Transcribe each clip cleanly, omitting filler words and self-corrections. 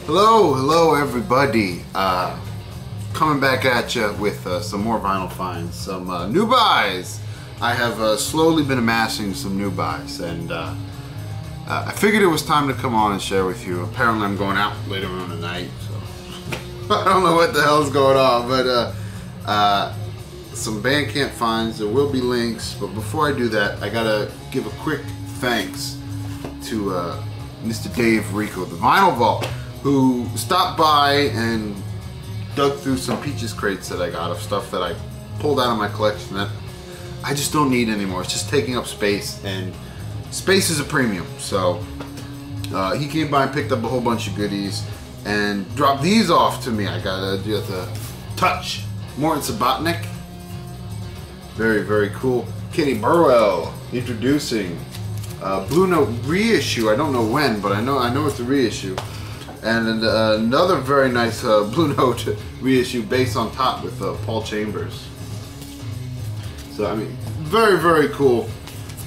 Hello everybody. Coming back at you with some more vinyl finds, some new buys. I have slowly been amassing some new buys, and I figured it was time to come on and share with you. Apparently I'm going out later on tonight, so I don't know what the hell's going on, but some Bandcamp finds. There will be links, but before I do that, I gotta give a quick thanks to Mr. Dave Rico, the Vinyl Vault, who stopped by and dug through some Peaches crates that I got of stuff that I pulled out of my collection that I just don't need anymore. It's just taking up space, and space is a premium. So he came by and picked up a whole bunch of goodies and dropped these off to me. I got the Touch, Morton Subotnick. Very, very cool. Kenny Burwell introducing Blue Note reissue. I don't know when, but I know it's a reissue. And another very nice Blue Note reissue, Bass on Top, with Paul Chambers. So, I mean, very, very cool.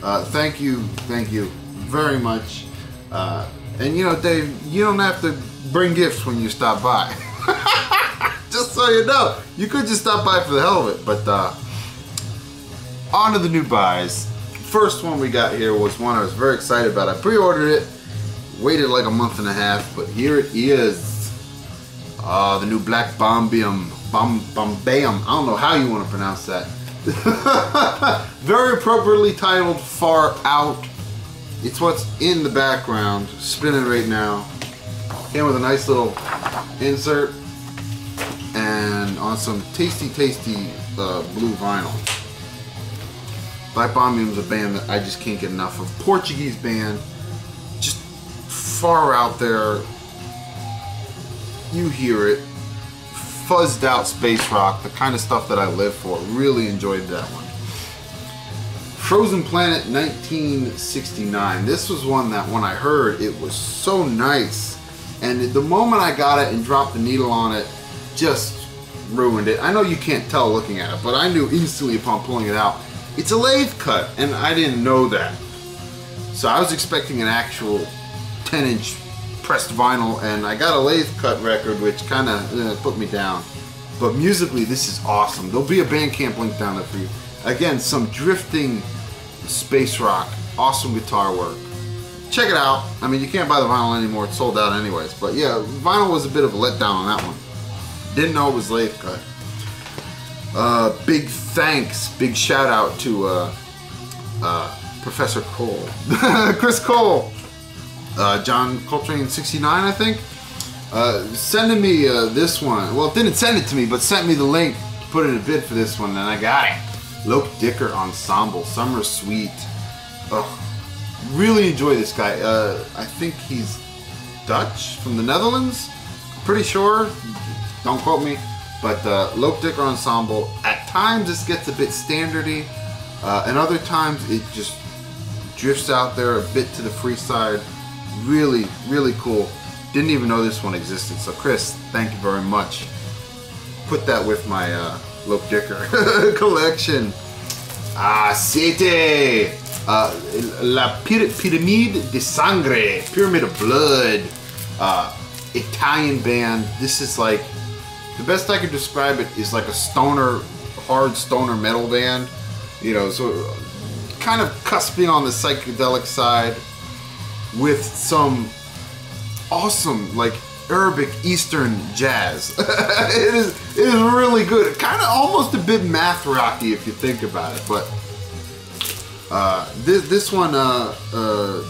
Thank you very much. And you know, Dave, you don't have to bring gifts when you stop by. Just so you know, you could just stop by for the hell of it. But on to the new buys. First one we got here was one I was very excited about. I pre-ordered it. Waited like a month and a half, but here it is. The new Black Bombayum. I don't know how you want to pronounce that. Very appropriately titled Far Out. It's what's in the background, spinning right now. Came with a nice little insert and on some tasty blue vinyl. Black Bombayum's a band that I just can't get enough of. Portuguese band. Far out there, you hear it, fuzzed out space rock, the kind of stuff that I live for. Really enjoyed that one. Frozen Planet 1969. This was one that when I heard, it was so nice, and the moment I got it and dropped the needle on it, just ruined it. I know you can't tell looking at it, but I knew instantly upon pulling it out, it's a lathe cut, and I didn't know that. So I was expecting an actual 10-inch pressed vinyl, and I got a lathe cut record, which kind of put me down. But musically, this is awesome. There'll be a Bandcamp link down there for you. Again, some drifting space rock, awesome guitar work. Check it out. I mean, you can't buy the vinyl anymore. It's sold out anyways. But yeah, vinyl was a bit of a letdown on that one. Didn't know it was lathe cut. Big thanks, big shout out to Professor Cole, Chris Cole. John Coltrane 69, I think, sending me this one. Well, didn't send it to me, but sent me the link to put in a bid for this one, and I got it. Loke Dicker Ensemble, Summer Suite. Oh, really enjoy this guy. I think he's Dutch, from the Netherlands. I'm pretty sure. Don't quote me. But Loke Dicker Ensemble. At times this gets a bit standardy, and other times it just drifts out there a bit to the free side. Really, really cool. Didn't even know this one existed. So Chris, thank you very much. Put that with my Loke Dicker collection. Siete. La Pyramide de Sangre. Pyramid of Blood. Italian band. This is like, the best I could describe it is like a stoner, hard stoner metal band. You know, so kind of cusping on the psychedelic side, with some awesome, like, Arabic Eastern jazz. it is really good. Kind of almost a bit math rocky if you think about it. But this one,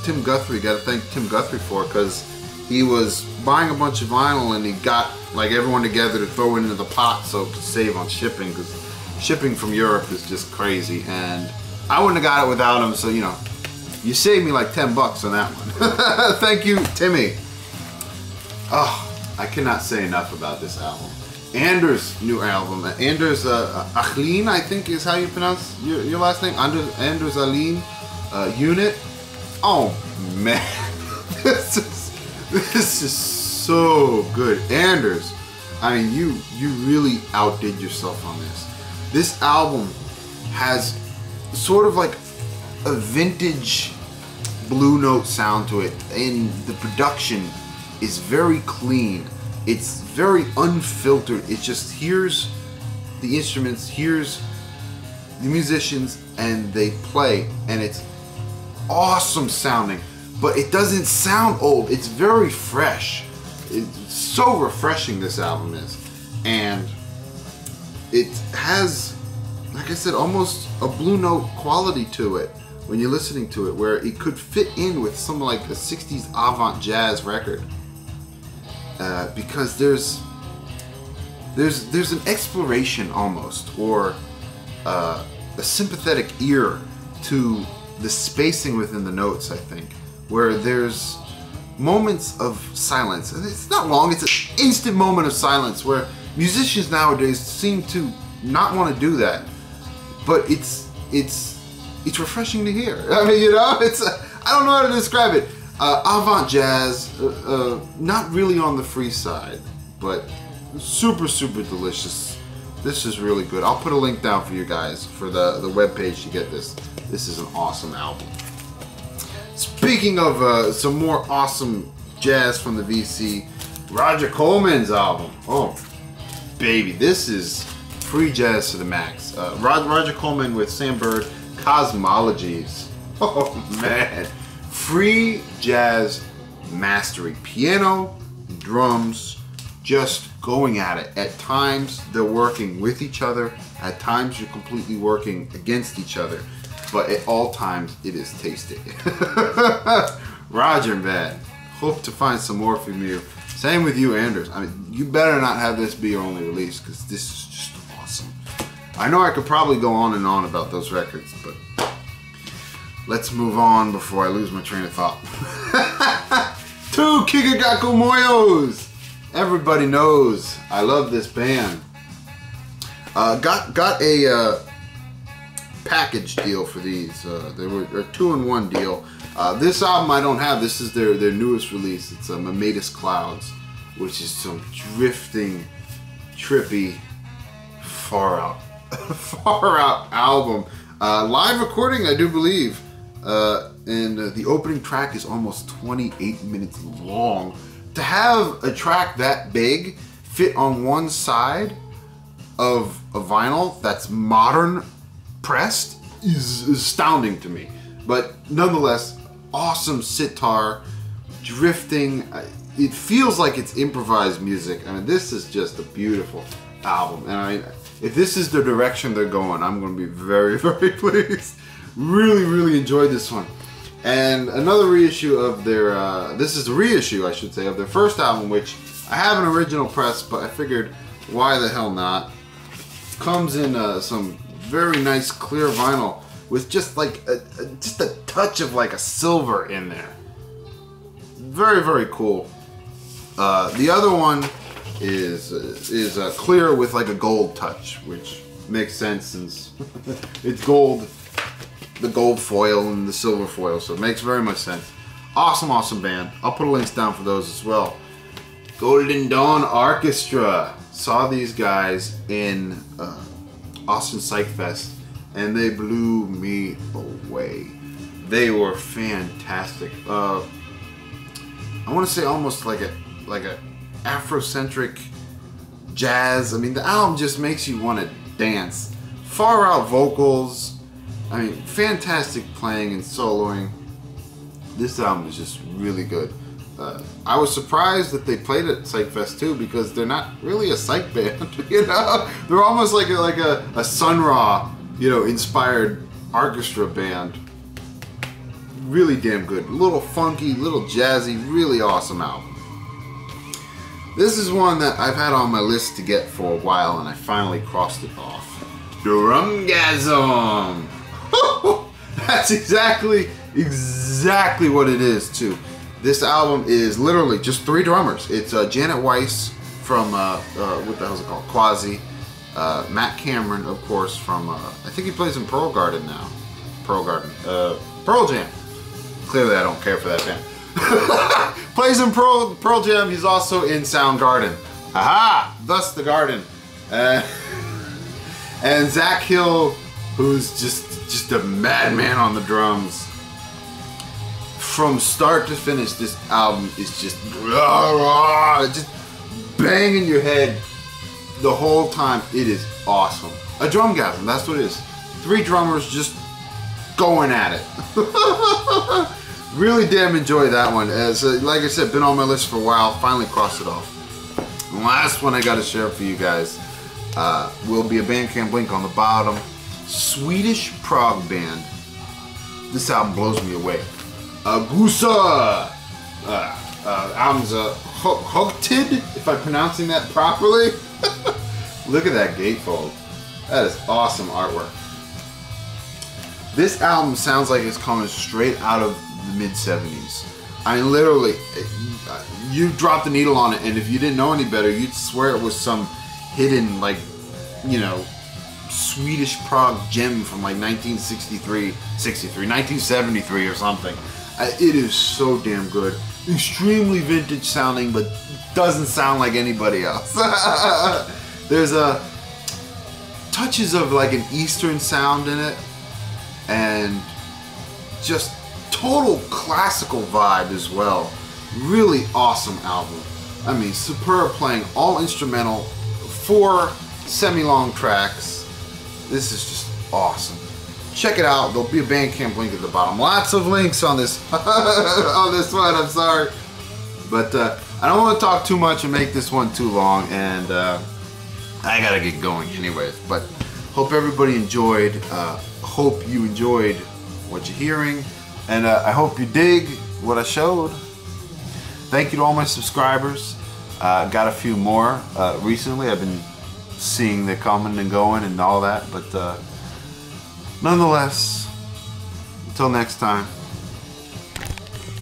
Tim Guthrie, got to thank Tim Guthrie for, because he was buying a bunch of vinyl and he got like everyone together to throw it into the pot so it could save on shipping, because shipping from Europe is just crazy, and I wouldn't have got it without him. So, you know, you saved me like 10 bucks on that one. Thank you, Timmy. Oh, I cannot say enough about this album. Anders' new album. Anders Ahlin, I think is how you pronounce your last name. Anders Ahlin, Unit. Oh man, this is so good. Anders, I mean, you really outdid yourself on this. This album has sort of like a vintage Blue Note sound to it, and the production is very clean. It's very unfiltered. It just hears the instruments, hears the musicians, and they play, and it's awesome sounding. But it doesn't sound old. It's very fresh. It's so refreshing, this album is. And it has, like I said, almost a Blue Note quality to it when you're listening to it, where it could fit in with something like a 60s avant jazz record. Because there's an exploration almost, or a sympathetic ear to the spacing within the notes, I think, where there's moments of silence. And it's not long, it's an instant moment of silence, where musicians nowadays seem to not want to do that. But it's refreshing to hear. I mean, you know, I don't know how to describe it. Avant jazz, not really on the free side, but super, super delicious. This is really good. I'll put a link down for you guys for the webpage to get this. This is an awesome album. Speaking of some more awesome jazz from the VC, Roger Coleman's album. Oh, baby, this is free jazz to the max. Roger Coleman with Sam Bird, Cosmologies. Oh man, free jazz mastery. Piano, drums, just going at it. At times they're working with each other. At times you're completely working against each other. But at all times it is tasty. Roger, man, hope to find some more from you. Same with you, Anders. I mean, you better not have this be your only release, because this is just awesome. I know I could probably go on and on about those records, but let's move on before I lose my train of thought. 2 Kikagaku Moyos. Everybody knows I love this band. Got a package deal for these. They were a 2-in-1 deal. This album I don't have. This is their newest release. It's Mimetis Clouds, which is some drifting, trippy, far out album. Live recording, I do believe. And the opening track is almost 28 minutes long. To have a track that big fit on one side of a vinyl that's modern pressed is astounding to me. But nonetheless, awesome sitar, drifting. It feels like it's improvised music. I mean, this is just a beautiful album. And I mean, if this is the direction they're going, I'm going to be very, very pleased. Really, really enjoyed this one. And another reissue of their, this is the reissue, I should say, of their first album, which I have an original press, but I figured, why the hell not? Comes in some very nice clear vinyl with just like just a touch of like a silver in there. Very, very cool. The other one is clear with like a gold touch, which makes sense since it's gold. The gold foil and the silver foil, so it makes very much sense. Awesome, awesome band. I'll put links down for those as well. Golden Dawn Orchestra. Saw these guys in Austin Psych Fest, and they blew me away. They were fantastic. I want to say almost like a Afrocentric jazz. I mean, the album just makes you want to dance. Far out vocals. I mean, fantastic playing and soloing. This album is just really good. I was surprised that they played at Psych Fest too, because they're not really a psych band, you know? They're almost like a Sun Ra, you know, inspired orchestra band. Really damn good. A little funky, little jazzy, really awesome album. This is one that I've had on my list to get for a while, and I finally crossed it off. Drumgasm! That's exactly what it is too. This album is literally just 3 drummers. It's Janet Weiss from what the hell is it called? Quasi. Matt Cameron, of course, from I think he plays in Pearl Garden now. Pearl Jam. Clearly, I don't care for that band. Plays in Pearl Jam. He's also in Soundgarden. Aha! Thus the Garden. And Zach Hill, who's just a madman on the drums. from start to finish, this album is just banging your head the whole time. It is awesome. A drumgasm, that's what it is. 3 drummers just going at it. Really damn enjoy that one. As like I said, been on my list for a while. Finally crossed it off. The last one I got to share for you guys will be a Bandcamp link on the bottom. Swedish prog band. This album blows me away. Gusa. Album's Hugtid, if I'm pronouncing that properly. Look at that gatefold. That is awesome artwork. This album sounds like it's coming straight out of the mid-70s. I mean, literally, you drop the needle on it, and if you didn't know any better, you'd swear it was some hidden, like, you know, Swedish prog gem from like 1973 or something. It is so damn good. Extremely vintage sounding, but doesn't sound like anybody else. There's touches of like an Eastern sound in it, and just total classical vibe as well. Really awesome album. I mean, superb playing, all instrumental, 4 semi-long tracks. This is just awesome. Check it out. There'll be a Bandcamp link at the bottom. Lots of links on this on this one. I'm sorry, but I don't want to talk too much and make this one too long, and I gotta get going anyways. But hope everybody enjoyed. Hope you enjoyed what you're hearing, and I hope you dig what I showed. Thank you to all my subscribers. Got a few more recently. I've been seeing the coming and going and all that, but nonetheless, until next time.